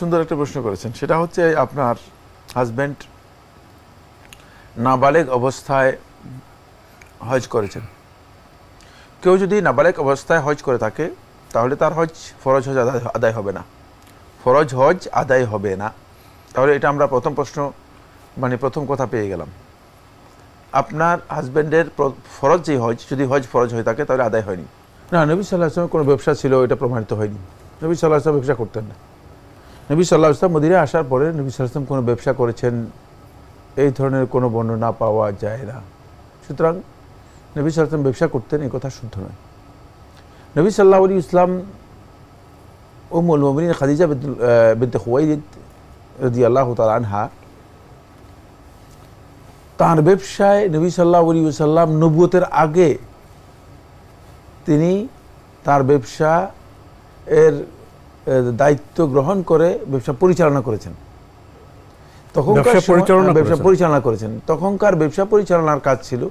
সুন্দর একটা প্রশ্ন করেছেন। সেটা হচ্ছে আপনার হাজব্যান্ড নাবালেগ অবস্থায় হজ করেছেন। কেউ যদি নাবালেগ অবস্থায় হজ করে থাকে তাহলে তার ফরজ হজ আদায় হবে না, ফরজ হজ আদায় হবে না। তাহলে এটা আমরা প্রথম প্রশ্ন প্রথম কথা পেয়ে গেলাম। আপনার হাজব্যান্ডের ফরজ যে হজ, যদি হজ ফরজ হয়ে থাকে তাহলে আদায় হয়নি না। নবী সাল্লাল্লাহু আলাইহি ওয়াসাল্লামের কোনো ব্যবসা ছিল, এটা প্রমাণিত হয়নি। নবী সাল্লাল্লাহু আলাইহি ওয়াসাল্লাম ব্যবসা করতেন না। নবী সাল্লাল্লাহু আলাইহি ওয়াসাল্লাম মদিনায় আসার পরে নবী সাল্লাল্লাহু আলাইহি ওয়াসাল্লাম কোনো ব্যবসা করেছেন এই ধরনের কোনো বর্ণনা পাওয়া যায় না। সুতরাং নবী সাল্লাল্লাহু আলাইহি ওয়াসাল্লাম ব্যবসা করতেন এই কথা শুদ্ধ নয়। নবী সাল্লাল্লাহু আলাইহি ওয়াসাল্লাম উম্মুল মুমিনিন খাদিজা বিনতে খুওয়াইলিদ রাদিয়াল্লাহু তাআলা আনহা, তার ব্যবসায় নবী সাল্লাল্লাহু আলাইহি ওয়াসাল্লাম নবুয়তের আগে তিনি তার ব্যবসা এর দায়িত্ব গ্রহণ করে ব্যবসা পরিচালনা করেছেন। ব্যবসা পরিচালনা করেছেন। তখনকার ব্যবসা পরিচালনার কাজ ছিল,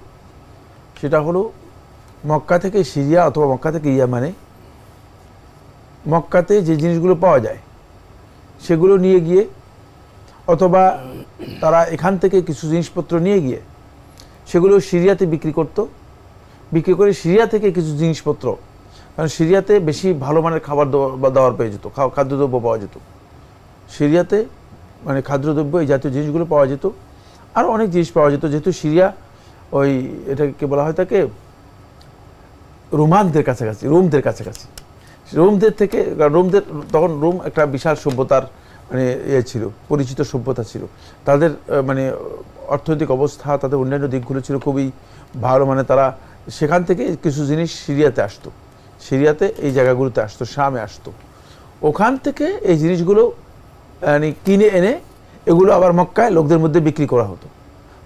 সেটা হলো মক্কা থেকে সিরিয়া অথবা মক্কা থেকে ইয়ামানে, মক্কাতে যে জিনিসগুলো পাওয়া যায় সেগুলো নিয়ে গিয়ে, অথবা তারা এখান থেকে কিছু জিনিসপত্র নিয়ে গিয়ে সেগুলো সিরিয়াতে বিক্রি করত। বিক্রি করে সিরিয়া থেকে কিছু জিনিসপত্র, কারণ সিরিয়াতে বেশি ভালো মানের খাবার দাবার পেয়ে যেত, খাদ্যদ্রব্য পাওয়া যেত সিরিয়াতে, খাদ্যদ্রব্য এই জাতীয় জিনিসগুলো পাওয়া যেত। আর অনেক জিনিস পাওয়া যেত, যেহেতু সিরিয়া ওই এটাকে বলা হয় থাকে রোমানদের কাছাকাছি, রোমদের কাছাকাছি। রোমদের থেকে, রোমদের তখন রোম একটা বিশাল সভ্যতার ছিল, পরিচিত সভ্যতা ছিল। তাদের অর্থনৈতিক অবস্থা, তাদের অন্যান্য দিকগুলো ছিল খুবই ভালো। তারা সেখান থেকে কিছু জিনিস সিরিয়াতে আসতো, সিরিয়াতে এই জায়গাগুলোতে আসতো, শামে আসতো। ওখান থেকে এই জিনিসগুলো কিনে এনে এগুলো আবার মক্কায় লোকদের মধ্যে বিক্রি করা হতো,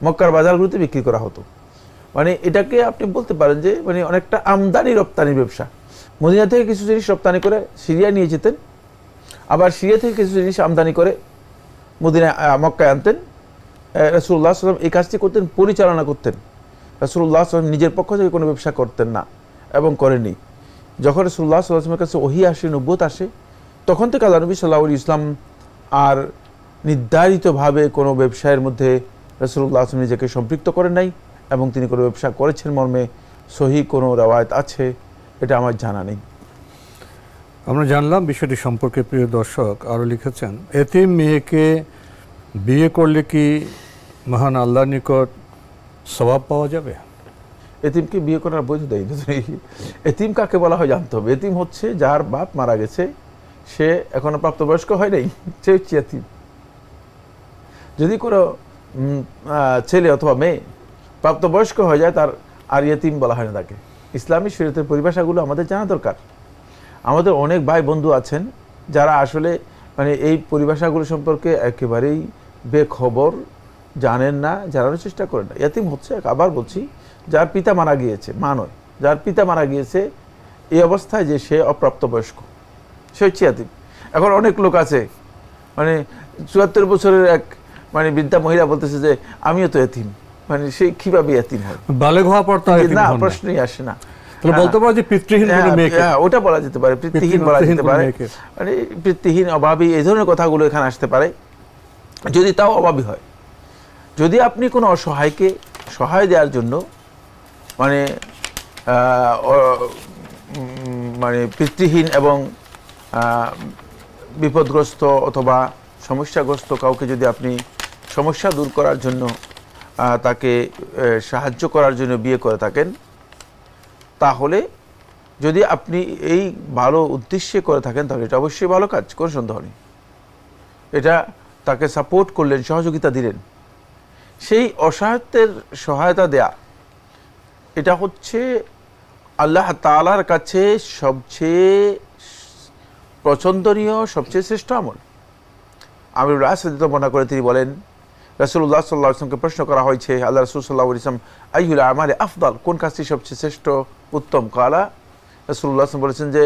মক্কার বাজারগুলোতে বিক্রি করা হতো। এটাকে আপনি বলতে পারেন যে অনেকটা আমদানি রপ্তানির ব্যবসা। মদিনা থেকে কিছু জিনিস রপ্তানি করে সিরিয়া নিয়ে যেতেন, আবার সিরিয়া থেকে কিছু জিনিস আমদানি করে মদিনায় মক্কায় আনতেন। রাসূলুল্লাহ সাল্লাল্লাহু আলাইহি ওয়াসাল্লাম এই কাজটি করতেন, পরিচালনা করতেন। রাসূলুল্লাহ সাল্লাল্লাহু আলাইহি ওয়াসাল্লাম নিজের পক্ষ থেকে কোনো ব্যবসা করতেন না এবং করেননি। যখন রাসূলুল্লাহ সাল্লাল্লাহু আলাইহি ওয়াসাল্লামের কাছে ওহী আসে, নবুয়ত আসে, তখন থেকে আল্লাহ নবী সাল্লাল্লাহু আলাইহি ওয়াসাল্লাম আর নির্ধারিতভাবে কোনো ব্যবসায়ের মধ্যে রাসূলুল্লাহ সাল্লাল্লাহু আলাইহি ওয়াসাল্লাম নিজেকে সম্পৃক্ত করেন নাই, এবং তিনি কোনো ব্যবসা করেছেন মর্মে সহিহ কোনো রওয়ায়াত আছে এটা আমার জানা নেই। আমরা জানলাম বিষয়টি সম্পর্কে। প্রিয় দর্শক আরও লিখেছেন, এতিম মেয়েকে বিয়ে করলে কি মহান আল্লাহর নিকট সওয়াব পাওয়া যাবে? এতিমকে বিয়ে করার বৈধতা নেই। এতিম কাকে বলা হয় জানতে হবে। এতিম হচ্ছে যার বাপ মারা গেছে, সে এখনো প্রাপ্তবয়স্ক হয় নাই, সে হচ্ছে এতিম। যদি কোনো ছেলে অথবা মেয়ে প্রাপ্তবয়স্ক হয়ে যায়, তার আর এতিম বলা হয় না তাকে। ইসলামী শরীয়তের পরিভাষাগুলো আমাদের জানা দরকার। আমাদের অনেক ভাই বন্ধু আছেন যারা আসলে এই পরিভাষাগুলো সম্পর্কে একেবারেই বেখবর, জানেন না, জানানোর চেষ্টা করেন না। এতিম হচ্ছে, আবার বলছি, যার পিতা মারা গিয়েছে, মা নয়, যার পিতা মারা গিয়েছে এই অবস্থায় যে সে অপ্রাপ্তবয়স্ক, সে হচ্ছে এতিম। এখন অনেক লোক আছে ৭৪ বছরের এক বৃদ্ধা মহিলা বলতেছে যে আমিও তো এতিম। সে কিভাবে এতিম হয়? বালেগ হওয়ার পর তো না, প্রশ্নই আসে না। বলতে পারে যে পিতৃহীন কোনো মেয়েকে, ওটা বলা যেতে পারে, পিতৃহীন বলা যেতে পারে, পিতৃহীন, অভাবী, এই ধরনের কথাগুলো এখানে আসতে পারে, যদি তাও অভাবী হয়। যদি আপনি কোনো অসহায়কে সহায় দেওয়ার জন্য পিতৃহীন এবং বিপদগ্রস্ত অথবা সমস্যাগ্রস্ত কাউকে যদি আপনি সমস্যা দূর করার জন্য তাকে সাহায্য করার জন্য বিয়ে করে থাকেন, তাহলে যদি আপনি এই ভালো উদ্দেশ্যে করে থাকেন তাহলে এটা অবশ্যই ভালো কাজ, কোনো সন্দেহ নেই। এটা তাকে সাপোর্ট করলেন, সহযোগিতা দিলেন। সেই অসহায়ত্বের সহায়তা দেয়া, এটা হচ্ছে আল্লাহ তাআলার কাছে সবচেয়ে পছন্দনীয়, সবচেয়ে শ্রেষ্ঠ আমল। আমির রাস বর্ণনা করে তিনি বলেন, রাসূলুল্লাহ সাল্লাল্লাহু আলাইহি ওয়াসাল্লামকে প্রশ্ন করা হয়েছে, আল্লাহ রাসূল সাল্লাল্লাহু আলাইহি ওয়াসাল্লাম আইয়ুল আমালি আফদাল, কোন কাজটি সবচেয়ে শ্রেষ্ঠ, উত্তম? কালা, রাসূলুল্লাহ সাল্লাল্লাহু আলাইহি ওয়াসাল্লাম বলেছেন যে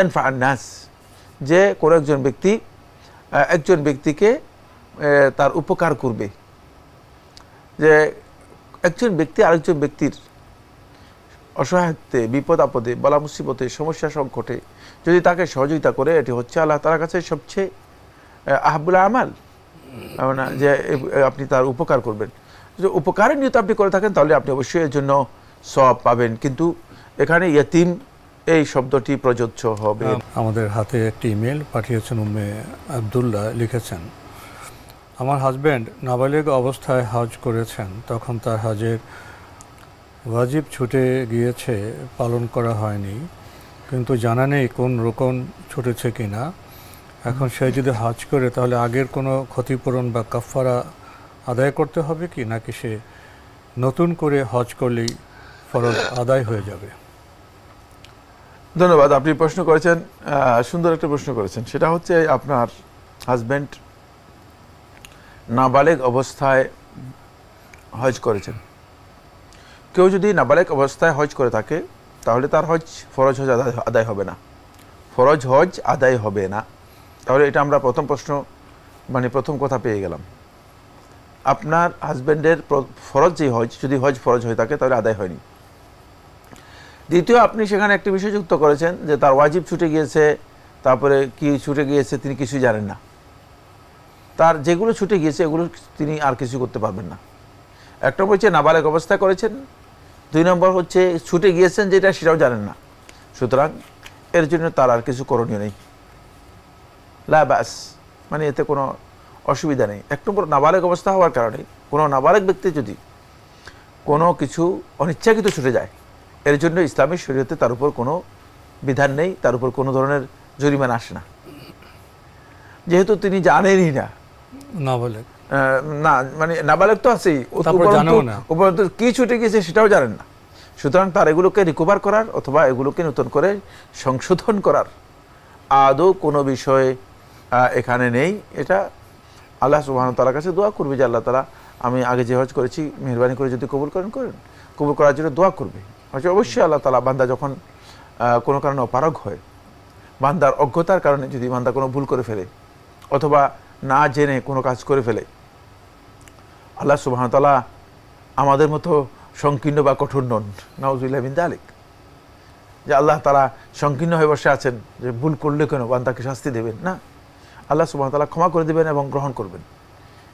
আনফা আন-নাস, যে কোনো একজন ব্যক্তিকে তার উপকার করবে। যে একজন ব্যক্তি আরেকজন ব্যক্তির অসহায়ত্বে, বিপদ আপদে, বলা মুসিবতে, সমস্যা সংকটে যদি তাকে সহযোগিতা করে, এটি হচ্ছে আল্লাহ তাআলার কাছে সবচেয়ে আহাব্বুল আমাল, না যে আপনি তার উপকার করবেন। যদি উপকারের নিয়ত আপনি করে থাকেন তাহলে আপনি অবশ্যই এর জন্য সওয়াব পাবেন, কিন্তু এখানে ইয়েতিম এই শব্দটি প্রযোজ্য হবে। আমাদের হাতে একটি ইমেল পাঠিয়েছেন উম্মে আব্দুল্লাহ, লিখেছেন, আমার হাজব্যান্ড নাবালিগ অবস্থায় হজ করেছেন, তখন তার হজের ওয়াজিব ছুটে গিয়েছে, পালন করা হয়নি, কিন্তু জানা নেই কোন রোকন ছুটেছে কিনা। এখন সে যদি হজ করে তাহলে আগের কোনো ক্ষতিপূরণ বা কাফারা আদায় করতে হবে কি, নাকি সে নতুন করে হজ করলেই ফরজ আদায় হয়ে যাবে? ধন্যবাদ, আপনি প্রশ্ন করেছেন, সুন্দর একটা প্রশ্ন করেছেন। সেটা হচ্ছে আপনার হাজব্যান্ড নাবালেগ অবস্থায় হজ করেছেন। কেউ যদি নাবালেগ অবস্থায় হজ করে থাকে তাহলে তার ফরজ হজ আদায় হবে না, ফরজ হজ আদায় হবে না। তাহলে এটা আমরা প্রথম কথা পেয়ে গেলাম। আপনার হাজব্যান্ডের ফরজ যে হজ, যদি হজ ফরজ হয়ে থাকে তাহলে আদায় হয়নি। দ্বিতীয়, আপনি সেখানে একটি বিষয় যুক্ত করেছেন যে তার ওয়াজিব ছুটে গিয়েছে, তারপরে কি ছুটে গিয়েছে তিনি কিছুই জানেন না। তার যেগুলো ছুটে গিয়েছে এগুলো তিনি আর কিছু করতে পারবেন না। এক নম্বর হচ্ছে নাবালেগ অবস্থা করেছেন, 2 নম্বর হচ্ছে ছুটে গিয়েছেন যেটা সেটাও জানেন না, সুতরাং এর জন্য তার আর কিছু করণীয় নেই, লা বাস, মানে এতে কোনো অসুবিধা নেই। 1 নম্বর নাবালেগ অবস্থা হওয়ার কারণে কোনো নাবালেগ ব্যক্তি যদি কোনো কিছু অনিচ্ছাকৃত ছুটে যায়, এর জন্য ইসলামী শরীয়তে তার উপর কোনো বিধান নেই, তার উপর কোনো ধরনের জরিমানা আসে না, যেহেতু তিনি জানেনই না। নাবালেগ না, মানে নাবালেগ তো আছেই, উপরন্তু কি ছুটে গিয়েছে সেটাও জানেন না। সুতরাং তার এগুলোকে রিকভার করার অথবা এগুলোকে নতুন করে সংশোধন করার আদৌ কোনো বিষয় এখানে নেই। এটা আল্লাহ সুবহানাহু ওয়া তাআলার কাছে দোয়া করবে যে আল্লাহ তাআলা, আমি আগে যে হজ করেছি মেহেরবানি করে যদি কবুল করেন, কবুল করার জন্য দোয়া করবে। অবশ্যই আল্লাহ তাআলা, বান্দা যখন কোনো কারণে অপারগ হয়, বান্দার অজ্ঞতার কারণে যদি বান্দা কোনো ভুল করে ফেলে অথবা না জেনে কোনো কাজ করে ফেলে, আল্লাহ সুবহানাহু ওয়া তাআলা আমাদের মতো সংকীর্ণ বা কঠোর নন, নাউযুবিল্লাহি মিন যালিক, যে আল্লাহ তাআলা সংকীর্ণ হয়ে বসে আছেন যে ভুল করলে কেন বান্দাকে শাস্তি দেবেন না। আল্লাহ সুবহানাহু ওয়া তাআলা ক্ষমা করে দেবেন এবং গ্রহণ করবেন।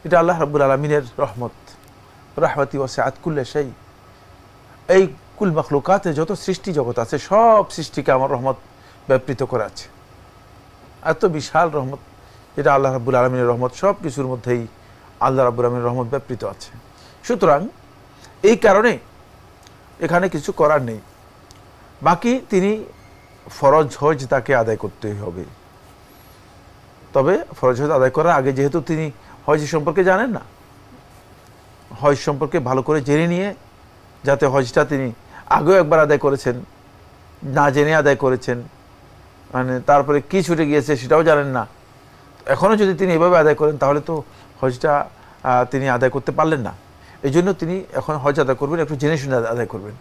এটা আল্লাহ রাব্বুল আলামিনের রহমত, রাহমাতি ওয়াসিআত কুল্লা শাই। এই কুল মাখলুকাতে যত সৃষ্টি জগৎ আছে সব সৃষ্টিকে আমার রহমত ব্যাপৃত করে আছে। এত বিশাল রহমত, এটা আল্লাহ রাব্বুল আলামিনের রহমত, সব কিছুর মধ্যেই আল্লাহ রাব্বুল আলামিনের রহমত ব্যাপৃত আছে। সুতরাং এই কারণে এখানে কিছু করার নেই। বাকি তিনি ফরজ হজ তাকে আদায় করতেই হবে। তবে ফরজ হজ আদায় করার আগে যেহেতু তিনি হজ সম্পর্কে জানেন না, হজ সম্পর্কে ভালো করে জেনে নিয়ে, যাতে হজটা তিনি আগেও একবার আদায় করেছেন, না জেনে আদায় করেছেন, মানে তারপরে কি ছুটে গিয়েছে সেটাও জানেন না, এখনও যদি তিনি এভাবে আদায় করেন তাহলে তো হজটা তিনি আদায় করতে পারলেন না। এই জন্য তিনি এখন হজ আদায় করবেন, একটু জেনে শুনে আদায় করবেন,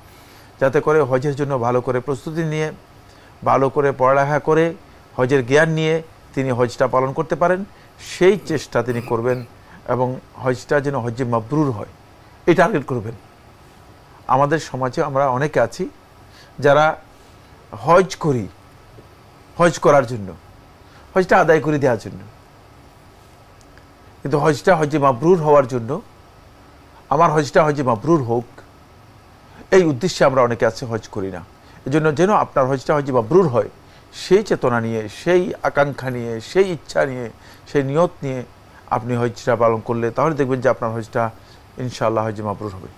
যাতে করে হজের জন্য ভালো করে প্রস্তুতি নিয়ে, ভালো করে পড়ালেখা করে, হজের জ্ঞান নিয়ে তিনি হজটা পালন করতে পারেন, সেই চেষ্টা তিনি করবেন। এবং হজটা যেন হজ্জে মাবরুর হয়, এই টার্গেট করবেন। আমাদের সমাজে আমরা অনেকে আছি যারা হজ করি হজ করার জন্য, হজটা আদায় করে দেওয়ার জন্য, কিন্তু হজটা হজ্জে মাবরুর হওয়ার জন্য, আমার হজটা হজ্জে মাবরুর হোক, এই উদ্দেশ্যে আমরা অনেকে আছে হজ করি না। এই জন্য যেন আপনার হজটা হজ্জে মাবরুর হয়, সেই চেতনা নিয়ে, সেই আকাঙ্ক্ষা নিয়ে, সেই ইচ্ছা নিয়ে, সেই নিয়ত নিয়ে আপনি হজটা পালন করলে তাহলে দেখবেন যে আপনার হজটা ইনশাআল্লাহ হজ্জে মাবরুর হবে।